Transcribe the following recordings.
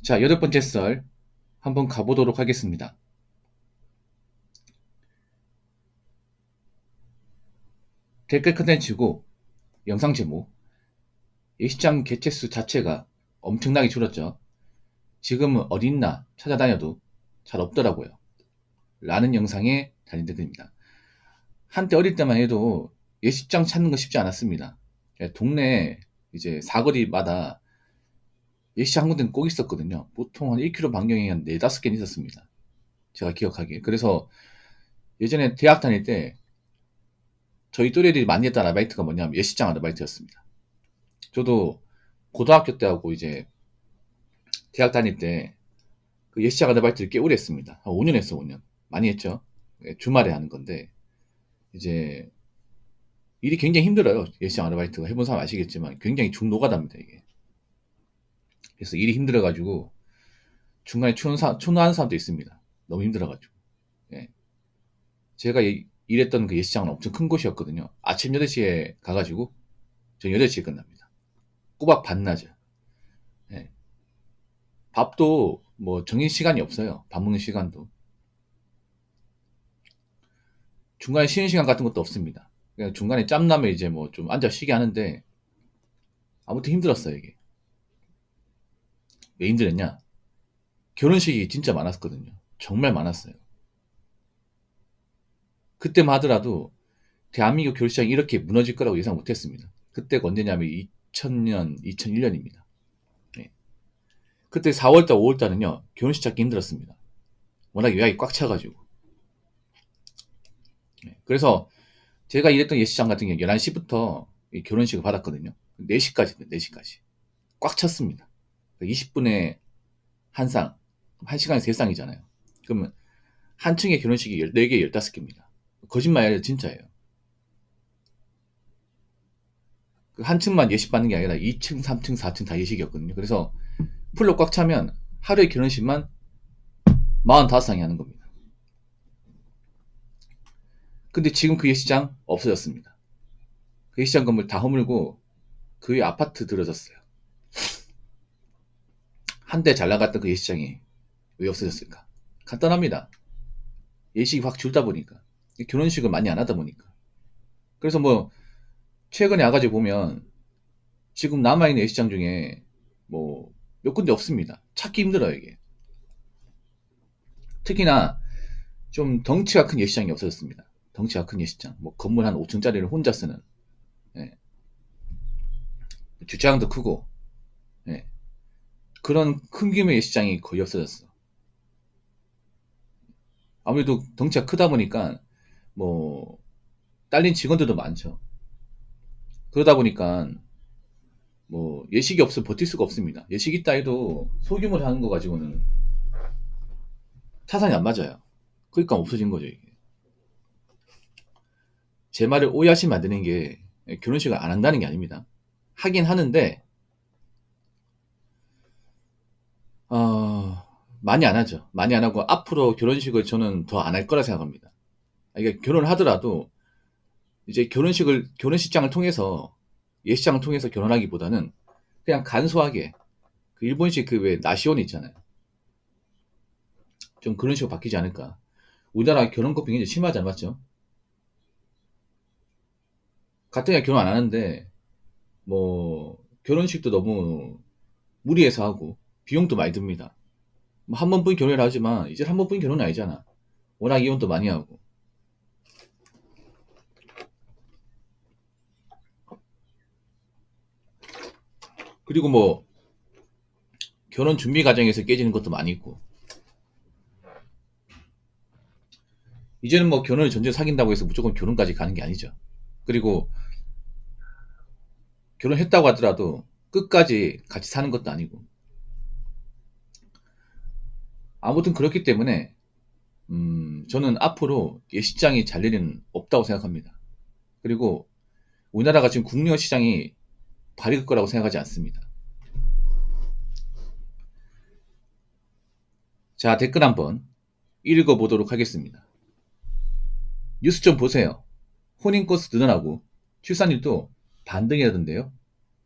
자, 8번째 썰 한번 가보도록 하겠습니다. 댓글 컨텐츠고 영상 제목, 예시장 개체수 자체가 엄청나게 줄었죠. 지금은 어딨나 찾아다녀도 잘 없더라고요. 라는 영상에 달린 댓글입니다. 한때 어릴 때만 해도 예시장 찾는 거 쉽지 않았습니다. 동네 이제 사거리마다 예시장 한 군데는 꼭 있었거든요. 보통 한 1km 반경에 한 4, 5개는 있었습니다. 제가 기억하기에. 그래서 예전에 대학 다닐 때 저희 또래들이 많이 했던 아르바이트가 뭐냐면 예시장 아르바이트였습니다. 저도 고등학교 때하고 이제 대학 다닐 때 그 예시장 아르바이트를 꽤 오래 했습니다. 한 5년 했어, 5년. 많이 했죠. 주말에 하는 건데, 이제 일이 굉장히 힘들어요. 예시장 아르바이트가 해본 사람 아시겠지만 굉장히 중노가다입니다, 이게. 그래서 일이 힘들어가지고 중간에 추노하는 사람도 있습니다. 너무 힘들어가지고. 예. 제가 일했던 그 예시장은 엄청 큰 곳이었거든요. 아침 8시에 가가지고 전 8시에 끝납니다. 꼬박 반나절. 예. 밥도 뭐 정해진 시간이 없어요. 밥 먹는 시간도. 중간에 쉬는 시간 같은 것도 없습니다. 그냥 중간에 짬나면 이제 뭐 좀 앉아 쉬게 하는데 아무튼 힘들었어요, 이게. 왜 힘들었냐? 결혼식이 진짜 많았거든요. 정말 많았어요. 그때만 하더라도 대한민국 결혼식장이 이렇게 무너질 거라고 예상 못했습니다. 그때가 언제냐면 2000년, 2001년입니다. 그때 4월달, 5월달은요 결혼식 찾기 힘들었습니다. 워낙 예약이 꽉 차가지고. 그래서 제가 일했던 예식장 같은 경우 11시부터 결혼식을 받았거든요. 4시까지입니다. 4시까지. 꽉 찼습니다. 20분에 한 쌍, 1시간에 3쌍이잖아요. 그러면 한 층에 결혼식이 14개, 15개입니다. 거짓말 아니라 진짜예요. 한 층만 예식 받는 게 아니라 2층, 3층, 4층 다 예식이었거든요. 그래서 풀로 꽉 차면 하루에 결혼식만 45쌍이 하는 겁니다. 근데 지금 그 예식장 없어졌습니다. 그 예식장 건물 다 허물고 그 위에 아파트 들어졌어요. 한때 잘 나갔던 그 예식장이 왜 없어졌을까? 간단합니다. 예식이 확 줄다 보니까. 결혼식을 많이 안 하다 보니까. 그래서 뭐 최근에 와가지고 보면 지금 남아있는 예식장 중에 뭐 몇 군데 없습니다. 찾기 힘들어요, 이게. 특히나 좀 덩치가 큰 예식장이 없어졌습니다. 덩치가 큰 예식장. 뭐 건물 한 5층짜리를 혼자 쓰는. 예. 주차장도 크고. 예. 그런 큰 규모의 예식장이 거의 없어졌어. 아무래도 덩치가 크다 보니까 뭐 딸린 직원들도 많죠. 그러다 보니까 뭐 예식이 없으면 버틸 수가 없습니다. 예식 있다 해도 소규모로 하는 거 가지고는 타산이 안 맞아요. 그러니까 없어진 거죠, 이게. 제 말을 오해하시면 안 되는 게 결혼식을 안 한다는 게 아닙니다. 하긴 하는데 어, 많이 안 하죠. 많이 안 하고 앞으로 결혼식을 저는 더 안 할 거라 생각합니다. 이게 결혼을 하더라도 이제 결혼식장을 통해서 예식장을 통해서 결혼하기보다는 그냥 간소하게 그 일본식 그 왜 나시온 있잖아요. 좀 그런 식으로 바뀌지 않을까. 우리나라 결혼 커플 굉장히 심하지 않았죠? 같은 애 결혼 안 하는데 뭐 결혼식도 너무 무리해서 하고 비용도 많이 듭니다. 뭐 한 번뿐인 결혼을 하지만 이제 한 번뿐인 결혼은 아니잖아. 워낙 이혼도 많이 하고. 그리고 뭐 결혼 준비 과정에서 깨지는 것도 많이 있고. 이제는 뭐 결혼을 전제 사귄다고 해서 무조건 결혼까지 가는 게 아니죠. 그리고 결혼했다고 하더라도 끝까지 같이 사는 것도 아니고. 아무튼 그렇기 때문에 저는 앞으로 예식장이 잘 일은 없다고 생각합니다. 그리고 우리나라가 지금 국내 시장이 밝을 거라고 생각하지 않습니다. 자, 댓글 한번 읽어보도록 하겠습니다. 뉴스 좀 보세요. 혼인 건수 늘어나고 출산율도 반등이라던데요.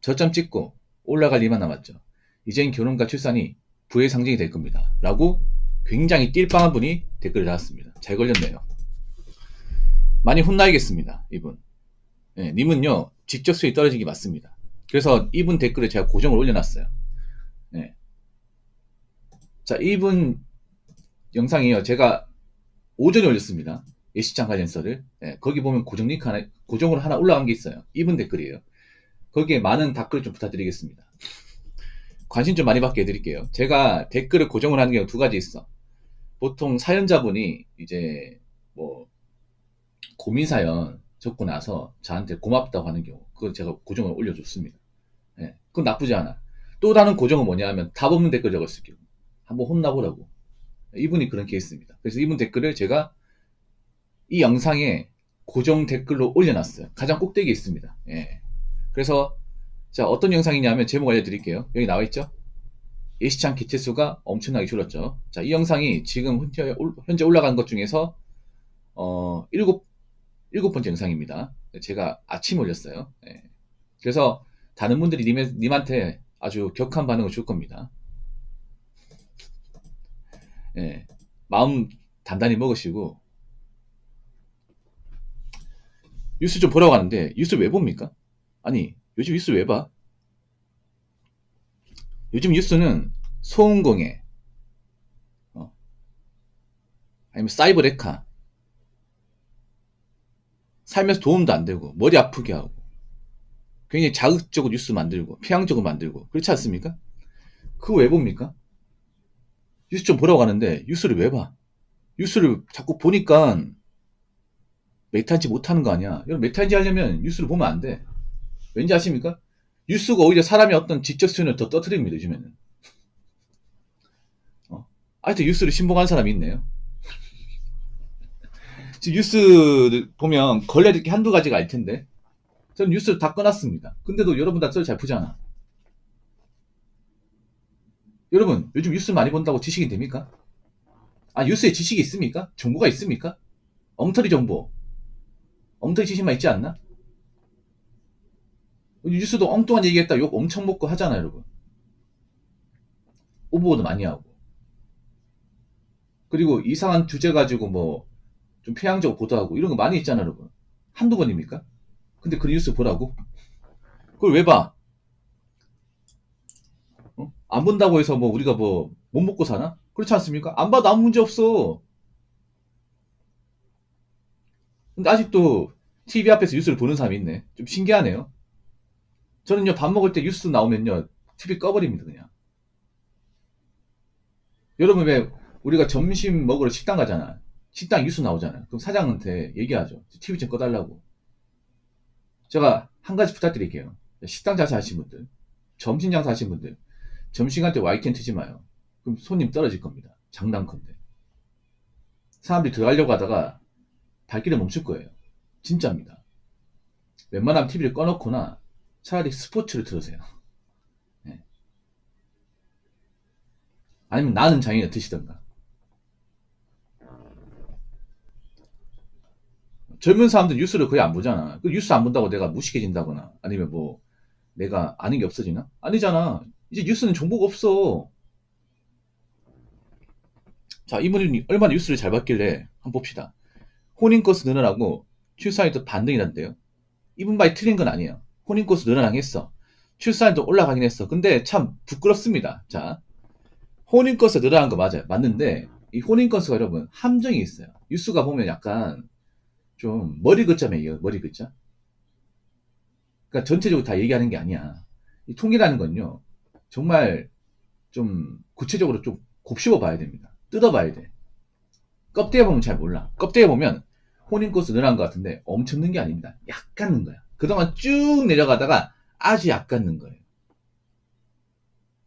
저점 찍고 올라갈 일만 남았죠. 이젠 결혼과 출산이 부의 상징이 될 겁니다. 라고 굉장히 띨빵한 분이 댓글을 달았습니다. 잘 걸렸네요. 많이 혼나야겠습니다. 이분. 네, 님은요 직접 수익 떨어진 게 맞습니다. 그래서 이분 댓글에 제가 고정을 올려놨어요. 네. 자, 이분 영상이요 제가 오전에 올렸습니다. 예시장 관련서를. 네, 거기 보면 고정 링크 하나, 고정으로 하나 올라간 게 있어요. 이분 댓글이에요. 거기에 많은 댓글 좀 부탁드리겠습니다. 관심 좀 많이 받게 해드릴게요. 제가 댓글을 고정을 하는 경우 두 가지 있어. 보통 사연자분이 이제 뭐 고민사연 적고 나서 저한테 고맙다고 하는 경우, 그거 제가 고정을 올려줬습니다. 네, 그건 나쁘지 않아. 또 다른 고정은 뭐냐 하면 답 없는 댓글 적었을 경우 한번 혼나보라고. 이분이 그런 케이스입니다. 그래서 이분 댓글을 제가 이 영상에 고정 댓글로 올려놨어요. 가장 꼭대기에 있습니다. 예. 그래서 자, 어떤 영상이냐면 제목 알려드릴게요. 여기 나와있죠? 예시장 개체수가 엄청나게 줄었죠. 자, 이 영상이 지금 현재 올라간 것 중에서 7번째 영상입니다. 제가 아침에 올렸어요. 예. 그래서 다른 분들이 님한테 아주 격한 반응을 줄 겁니다. 예. 마음 단단히 먹으시고. 뉴스 좀 보라고 하는데 뉴스 왜 봅니까? 아니, 요즘 뉴스 왜 봐? 요즘 뉴스는 소음공해, 아니면 사이버 레카, 살면서 도움도 안 되고 머리 아프게 하고 굉장히 자극적으로 뉴스 만들고 피향적으로 만들고 그렇지 않습니까? 그거 왜 봅니까? 뉴스 좀 보라고 하는데 뉴스를 왜 봐? 뉴스를 자꾸 보니까 메타인지 못하는 거 아니야. 여러분, 메타인지 하려면 뉴스를 보면 안 돼. 왠지 아십니까? 뉴스가 오히려 사람의 어떤 지적 수준을 더 떠트립니다. 요즘에는. 아직도 뉴스를 신봉하는 사람이 있네요. 지금 뉴스 보면 걸려야 될 게 한두 가지가 알 텐데 저는 뉴스를 다 꺼놨습니다. 근데도 여러분 다 썰 잘 푸잖아. 여러분, 요즘 뉴스 많이 본다고 지식이 됩니까? 아, 뉴스에 지식이 있습니까? 정보가 있습니까? 엉터리 정보, 엉터리 지식만 있지 않나? 뉴스도 엉뚱한 얘기했다 욕 엄청 먹고 하잖아요, 여러분. 오버보도 많이 하고. 그리고 이상한 주제 가지고 뭐 좀 편향적으로 보도하고 이런 거 많이 있잖아요, 여러분. 한두 번입니까? 근데 그 뉴스 보라고? 그걸 왜 봐? 안 본다고 해서 뭐 우리가 뭐 못 먹고 사나? 그렇지 않습니까? 안 봐도 아무 문제 없어. 근데 아직도 TV 앞에서 뉴스를 보는 사람이 있네. 좀 신기하네요. 저는요, 밥 먹을 때 뉴스 나오면요, TV 꺼버립니다, 그냥. 여러분, 왜 우리가 점심 먹으러 식당 가잖아. 식당 뉴스 나오잖아요. 그럼 사장한테 얘기하죠. TV 좀 꺼달라고. 제가 한 가지 부탁드릴게요. 식당 장사 하시는 분들, 점심 장사 하시는 분들, 점심시간 때 YTN 트지 마요. 그럼 손님 떨어질 겁니다. 장난컨대. 사람들이 들어가려고 하다가 발길을 멈출 거예요. 진짜입니다. 웬만하면 TV를 꺼놓거나 차라리 스포츠를 틀으세요. 네. 아니면 나는 장인을 드시던가. 젊은 사람들 뉴스를 거의 안 보잖아. 그 뉴스 안 본다고 내가 무식해진다거나 아니면 뭐 내가 아는 게 없어지나? 아니잖아. 이제 뉴스는 정보가 없어. 자, 이분이 얼마나 뉴스를 잘 봤길래 한번 봅시다. 혼인건수 늘어나고 출산율도 반등이 난대요. 이분 말이 틀린 건 아니에요. 혼인건수 늘어나긴 했어. 출산율도 올라가긴 했어. 근데 참 부끄럽습니다. 자, 혼인건수 늘어난 거 맞아요. 맞는데 이 혼인건수가 여러분 함정이 있어요. 뉴스가 보면 약간 좀 머리 긋자면 이겨. 머리 긋자. 그러니까 전체적으로 다 얘기하는 게 아니야. 이 통계라는 건요, 정말 좀 구체적으로 좀 곱씹어 봐야 됩니다. 뜯어 봐야 돼. 껍데기 보면 잘 몰라. 껍데기 보면 혼인건수 늘어난 것 같은데 엄청 는 게 아닙니다. 약간 는 거야. 그동안 쭉 내려가다가 아주 약간 는 거예요.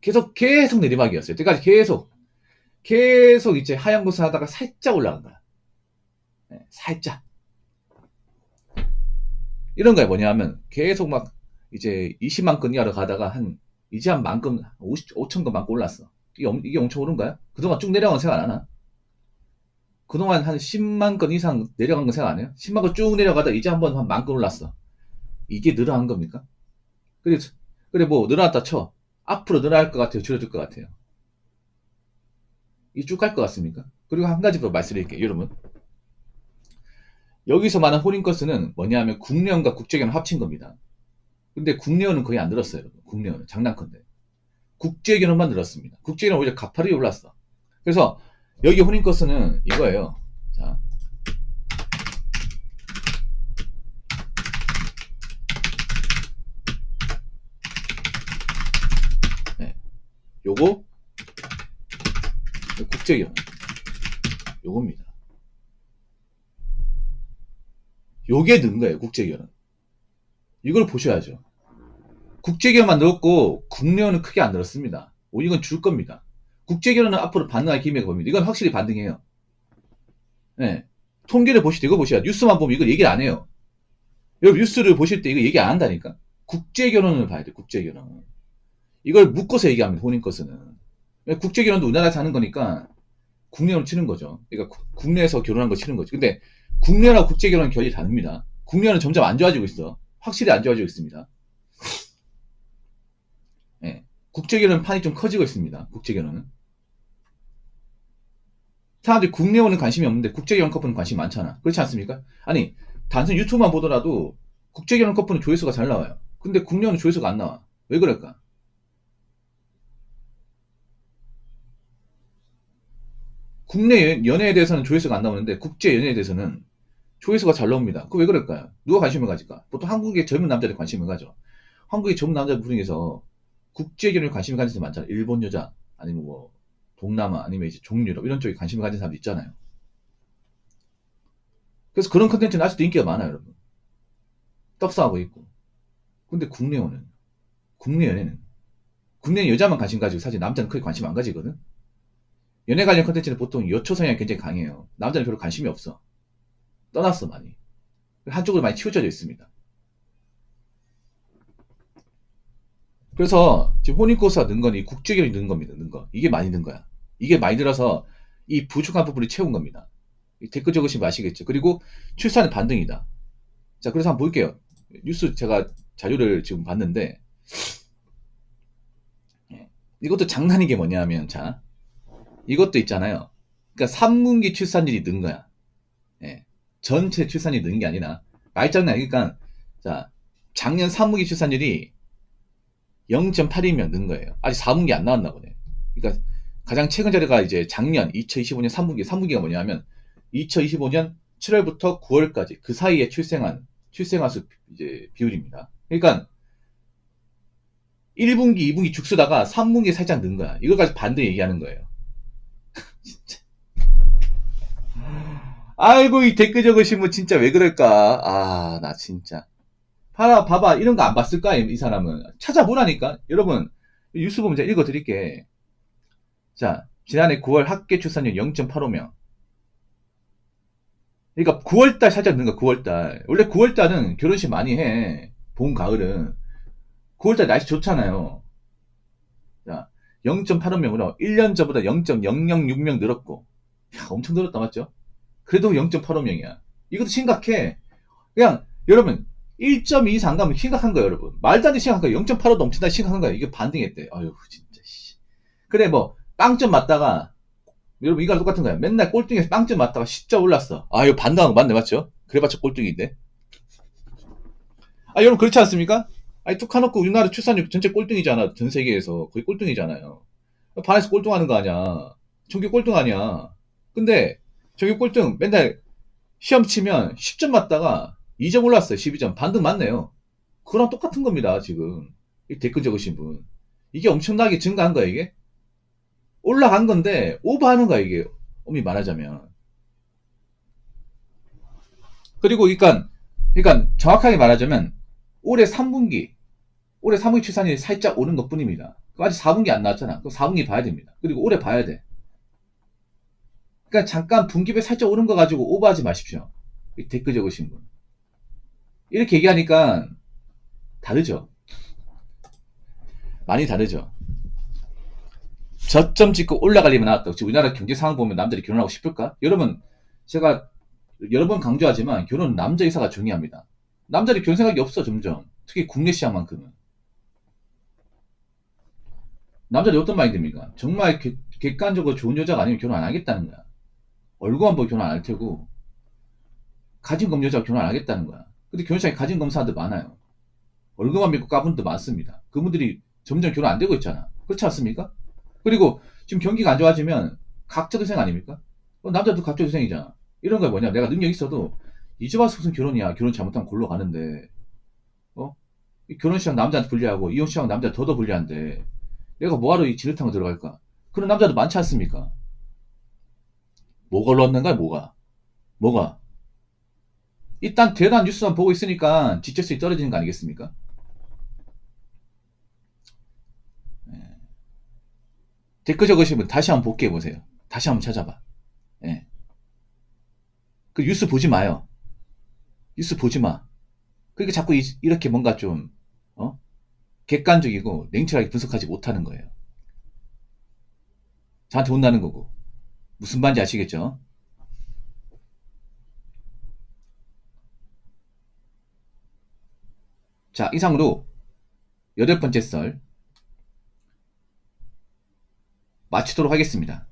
계속 내리막이었어요. 여태까지 계속 이제 하향 건수 하다가 살짝 올라간 거야. 네, 살짝. 이런 거야. 뭐냐 하면 계속 막 이제 20만 건 이하로 가다가 이제 한 만 건, 5천 건 만건 올랐어. 이게 엄청 오른 거야? 그동안 쭉 내려간 거 생각 안 하나? 그동안 한 10만 건 이상 내려간 거 생각 안 해요? 10만 건 쭉 내려가다 이제 한번 한 만 건 올랐어. 이게 늘어난 겁니까? 그래 뭐 늘어났다 쳐. 앞으로 늘어날 것 같아요? 줄어들 것 같아요? 이 쭉 갈 것 같습니까? 그리고 한 가지 더 말씀드릴게요. 여러분. 여기서 말하는 혼인건수는 뭐냐면 국내연과 국제연을 합친 겁니다. 근데 국내연은 거의 안 늘었어요. 여러분. 국내연은 장난컨대. 국제연만 늘었습니다. 국제연은 오히려 가파르게 올랐어. 그래서 여기 혼인건수는 이거예요. 자, 네. 요거 국제연 요겁니다. 요게 는 거예요. 국제연은. 이걸 보셔야죠. 국제기업만 늘었고 국내연은 크게 안 늘었습니다. 이건 줄 겁니다. 국제기업은 앞으로 반등할 기미가 보입니다. 이건 확실히 반등해요. 네. 통계를 보실 때 이거 보셔야 뉴스만 보면 이걸 얘기를 안 해요. 여러분 뉴스를 보실 때 이거 얘기 안 한다니까. 국제결혼을 봐야 돼. 국제결혼. 이걸 묶어서 얘기합니다. 혼인건수는. 국제결혼도 우리나라에서 하는 거니까 국내연을 치는 거죠. 그러니까 국내에서 결혼한 거 치는 거죠. 근데 국내연하고 국제결혼은 결이 다릅니다. 국내연은 점점 안 좋아지고 있어. 확실히 안 좋아지고 있습니다. 예. 국제결혼 판이 좀 커지고 있습니다. 국제결혼은. 사람들이 국내연은 관심이 없는데 국제결혼 커플은 관심이 많잖아. 그렇지 않습니까? 아니, 단순 유튜브만 보더라도 국제결혼 커플은 조회수가 잘 나와요. 근데 국내연은 조회수가 안 나와. 왜 그럴까? 국내 연애에 대해서는 조회수가 안 나오는데 국제 연애에 대해서는 조회수가 잘 나옵니다. 그거 왜 그럴까요? 누가 관심을 가질까? 보통 한국의 젊은 남자들이 관심을 가죠. 한국의 젊은 남자들 중에서 국제결혼에 관심을 가진 사람이 많잖아요. 일본 여자, 아니면 뭐 동남아, 아니면 이제 종유럽 이런 쪽에 관심을 가진 사람도 있잖아요. 그래서 그런 컨텐츠는 아직도 인기가 많아요, 여러분. 떡상하고 있고. 근데 국내 연애는 국내 여자만 관심 가지고 사실 남자는 크게 관심 안 가지거든. 연애 관련 컨텐츠는 보통 여초 성향이 굉장히 강해요. 남자는 별로 관심이 없어. 떠났어 많이. 한쪽으로 많이 치우쳐져 있습니다. 그래서 지금 혼인코스가 는 건 이 국제결이 는 겁니다. 는 거. 이게 많이 는 거야. 이게 많이 들어서 이 부족한 부분을 채운 겁니다. 댓글 적으시면 아시겠죠. 그리고 출산은 반등이다. 자, 그래서 한번 볼게요. 뉴스 제가 자료를 지금 봤는데 이것도 장난인 게 뭐냐면 자, 이것도 있잖아요. 그러니까 3분기 출산율이 는 거야. 예. 전체 출산율이 는 게 아니라 말장난. 그러니까 자, 작년 3분기 출산율이 0.8이면 는 거예요. 아직 4분기 안 나왔나 보네. 그러니까 가장 최근 자료가 이제 작년 2025년 3분기가 뭐냐면 2025년 7월부터 9월까지 그 사이에 출생아 수 이제 비율입니다. 그러니까 1분기, 2분기 죽쓰다가 3분기에 살짝 는 거야. 이거까지 반대 얘기하는 거예요. 진짜. 아이고, 이 댓글 적으신 분 진짜 왜 그럴까? 아, 나 진짜. 봐봐. 이런 거 안 봤을까? 이 사람은. 찾아보라니까. 여러분, 뉴스 보면 제가 읽어드릴게. 자, 지난해 9월 합계 출산율 0.85명. 그러니까 9월달 살짝 는 거야, 9월달. 원래 9월달은 결혼식 많이 해. 봄, 가을은. 9월달 날씨 좋잖아요. 자, 0.85명으로 1년 전보다 0.006명 늘었고. 야, 엄청 늘었다, 맞죠? 그래도 0.85명이야. 이것도 심각해. 그냥, 여러분, 1.2 이상 안 가면 심각한 거예요, 여러분. 말도 안 되는 심각한 거예요. 0.85도 엄청나게 심각한 거예요. 이게 반등했대. 아유, 진짜, 씨. 그래, 뭐, 빵점 맞다가, 여러분, 이거랑 똑같은 거야. 맨날 꼴등에서 빵점 맞다가 10점 올랐어. 아, 이거 반등한 거 맞네, 맞죠? 그래봤자 꼴등인데. 아, 여러분, 그렇지 않습니까? 아니, 툭 까놓고 우리나라 출산율 전체 꼴등이잖아. 전 세계에서. 거의 꼴등이잖아요. 반에서 꼴등하는 거 아니야. 전교 꼴등 아니야. 근데, 전교 꼴등 맨날 시험 치면 10점 맞다가 2점 올랐어요. 12점. 반등 맞네요. 그거랑 똑같은 겁니다, 지금. 이 댓글 적으신 분. 이게 엄청나게 증가한 거야, 이게? 올라간 건데, 오버하는 거야, 이게. 엄밀히 말하자면. 그리고, 그러니까 정확하게 말하자면, 올해 3분기, 출산율이 살짝 오른 것 뿐입니다. 아직 4분기 안 나왔잖아. 그럼 4분기 봐야 됩니다. 그리고 올해 봐야 돼. 그러니까 잠깐 분기별 살짝 오른 거 가지고 오버하지 마십시오. 이 댓글 적으신 분. 이렇게 얘기하니까 다르죠. 많이 다르죠. 저점 찍고 올라가려면 나왔다. 지금 우리나라 경제 상황 보면 남들이 결혼하고 싶을까? 여러분, 제가 여러 번 강조하지만 결혼은 남자 의사가 중요합니다. 남자들이 결혼 생각이 없어, 점점. 특히 국내 시장만큼은. 남자들 어떤 마인드입니까? 정말 객관적으로 좋은 여자가 아니면 결혼 안 하겠다는 거야. 얼굴만 보고 결혼 안 할 테고, 가진 검 여자가 결혼 안 하겠다는 거야. 근데 결혼식장에 가진 검 사람들 많아요. 얼굴만 믿고 까분 분들 많습니다. 그분들이 점점 결혼 안 되고 있잖아. 그렇지 않습니까? 그리고 지금 경기가 안 좋아지면 각자도생 아닙니까? 남자도 각자도생이잖아. 이런 거 뭐냐? 내가 능력 있어도 이제 와서 무슨 결혼이야? 결혼 잘못하면 골로 가는데, 어? 이 결혼식장 남자한테 불리하고 이혼식장 남자한테 더더 불리한데 내가 뭐하러 이 진흙탕을 들어갈까? 그런 남자도 많지 않습니까? 뭐가 올랐는가? 뭐가? 일단 대단한 뉴스만 보고 있으니까 지체성이 떨어지는 거 아니겠습니까? 예. 댓글 적으시면 다시 한번 복귀해 보세요. 다시 한번 찾아봐. 예. 그 뉴스 보지 마요. 뉴스 보지 마. 그러니까 자꾸 이렇게 뭔가 좀 어? 객관적이고 냉철하게 분석하지 못하는 거예요. 저한테 혼나는 거고. 무슨 말인지 아시겠죠? 자, 이상으로 8번째 썰 마치도록 하겠습니다.